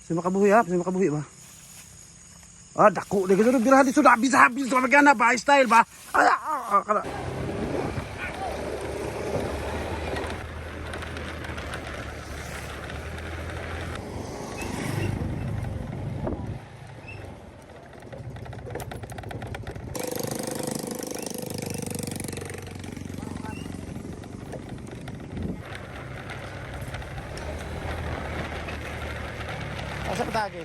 Si makabuhi ha, si makabuhi ba? Ah, dako di ka birahan di sudah habis sa magana ba style ba? Ay, kala. Asa patagi?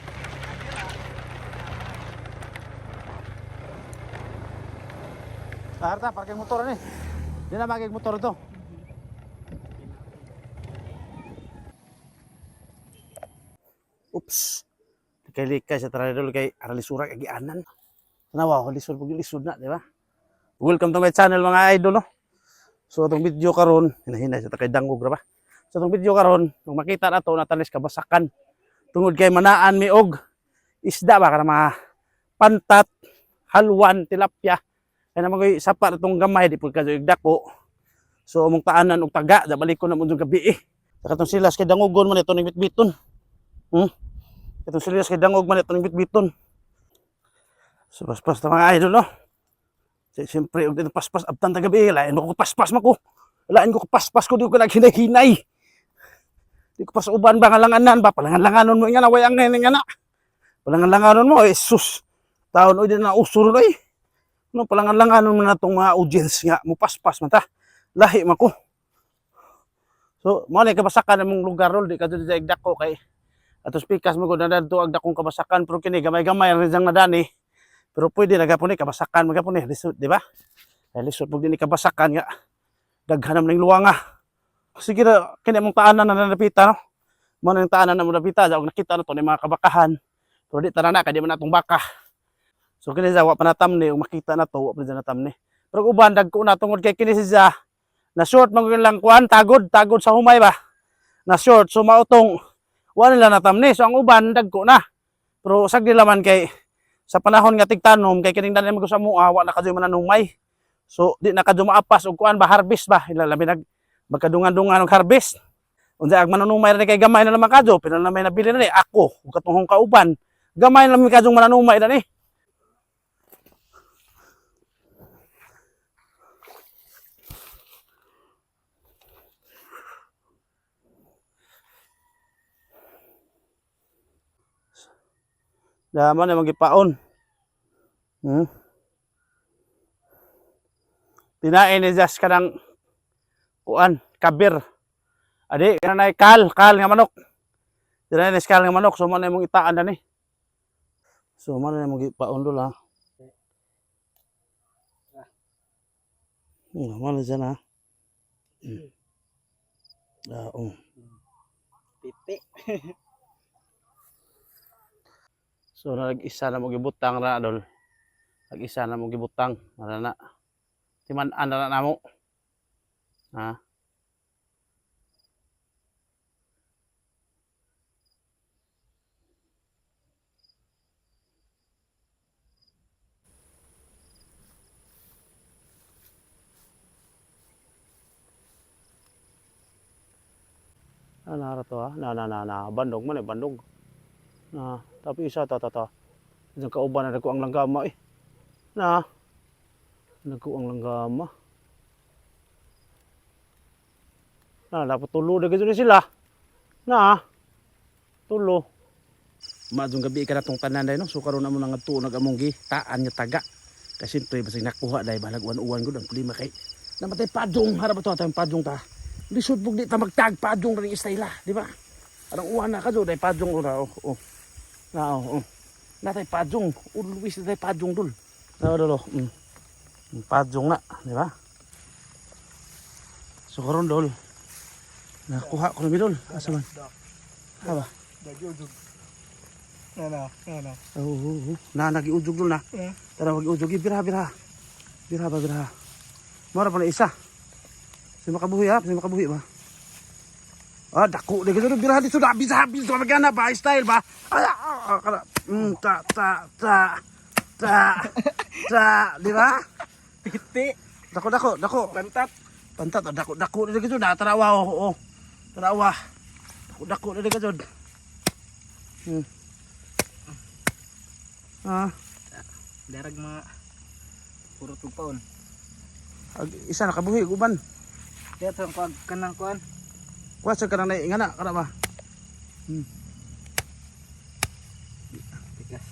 Arta, parking motor ni. Di na magig motor to. Oops. Likay-likay sa taradol kay aralisura kay gianan. Nawa ko lisod na, di ba? Welcome to my channel mga idol no. So itong video karon, hinahinay sa takay dangog ra ba. So itong video karon, kung makita nato na talis kabasakan tungod kay manaan mi og isda ba kana mga pantat, halwan, tilapia. Kaya naman ko'y sapa na itong gamay, di po kayo dako. So, among taanan og taga, dabalik ko na mong gabi eh. Saka itong silas kay dangogon man ito ng bitbiton. Itong silas kay dangog man ito ng bitbiton. So, paspas na mga idol, no? Siyempre, og dito paspas, abtan ta gabi, lain ko paspas mako. Lain ko paspas ko, di ko hinay-hinay. Di ko pas uban ba nga langanan ba? Palangan-langanon mo nga na, wayang nga na. Palangan-langanon mo, sus. Taon o din na usuro eh. No, palangan-langanon mo na itong mga audience nga, mupaspas man ta. Lahi man ko. So, mo na kabasakan ng mong lugar rol, di ka doon sa igdako kay atos pikas mo ko na dito agdakong kabasakan, pero kini gamay-gamay ang rizang nadani. Pero pwede na gapon kabasakan mo gapon lisod, di ba? Ay lisod pag din kabasakan nga daghanam ning luwanga. Sige na kini mong taanan na napita no. Mo na yung taanan na mo napita, og nakita na to ni mga kabakahan. Pero di tara na kay di man natong baka. So kini sa wa pa natamni ug makita na to wa pa natamni. Pero uban dagko na tungod kay kini siya na short man lang kuan tagod sa humay ba. Na short so mautong wa nila natamni. So ang uban dagko na. Pero sagdi laman kay sa panahon nga tigtanom kay kining dalan mo sa mua wa na kadyo mananumay. So di na kadyo maapas og kuan ba harvest ba. Ilalabi nag magkadungan-dungan og harvest. Unsa ag mananumay ra kay gamay na naman kadyo pero na may nabili na ni ako ug katong kauban. Gamay na mi kadyo mananumay na ni. Daman na magipaon. Tinain ni Jas kanang kuan, kabir. Adi, kanang kal nga manok. Tinain ni kal nga manok, so man na mong itaan na ni. So man na mong gipaon dul ha. Man na dyan ha. Pipi. So nag-isa na mo gibutang ra dol. Nag-isa na mo gibutang para na timan-an na namo. Ha? Ano to ha? Na bandog man bandog. Na tapi isa ta. Diyan kauban na dako ang langgama eh. Na. Dako ang langgama. Na dapat tulo na gid sila. Na. Tulo. Maadtong gabi ka natong tanan day no. So karon na mo nang adto nagamong gitaan nga taga. Kasi siyempre basig nakuha day balag uwan gud ang problema kay namatay padong harap to tayong padong ta. Lisod pug di ta magtag padong ring istayla, di ba? Arang uwan na kadto day padong ora oh. Natay padjong, ulwis natay padjong dul. Dolo. Padjong na, di ba? So karon dol. Nakuha ko na dol. Asa man? Haba. Dagiujog. Ana. Na nagiujog dol na. Tara magiujog bira. Bira. Mora pa na isa. Si makabuhi ba? Ah, dako di ka birahan di sudah habis sa magana ba style ba? Ay, kala. Di ba? Piti. Dako. Pantat, dako di ka na tarawa oh. Tarawa. Dako di ka jud. Ah, Darag mga puro tupaon. isa nakabuhi uban. Kaya ito ang kanang kuan. Kuha sa kanang naingana kana ba? Tigas.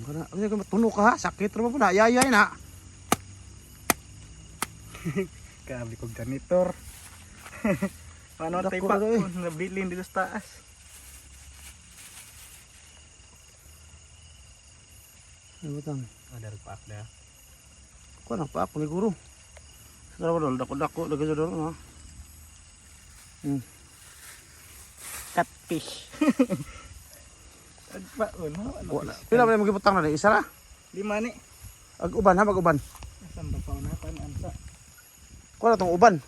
Kana ano ka tuno ka ha? Sakit ra mo na yayay na. Kaabli kong janitor. Ano Dako tayo na pa? daw eh. Nabilin dito sa taas. Ano tang? Darag pa ako. Kuha na pa ako ni guro. Sa dol dako lagi sa dol ha. Catfish. Agpaon. Wala. Pila ba mo gibutang na isa ra? 5 ni. Ag uban ha, mag uban. Saan ba pa na pan ansa? Kuha na tong uban.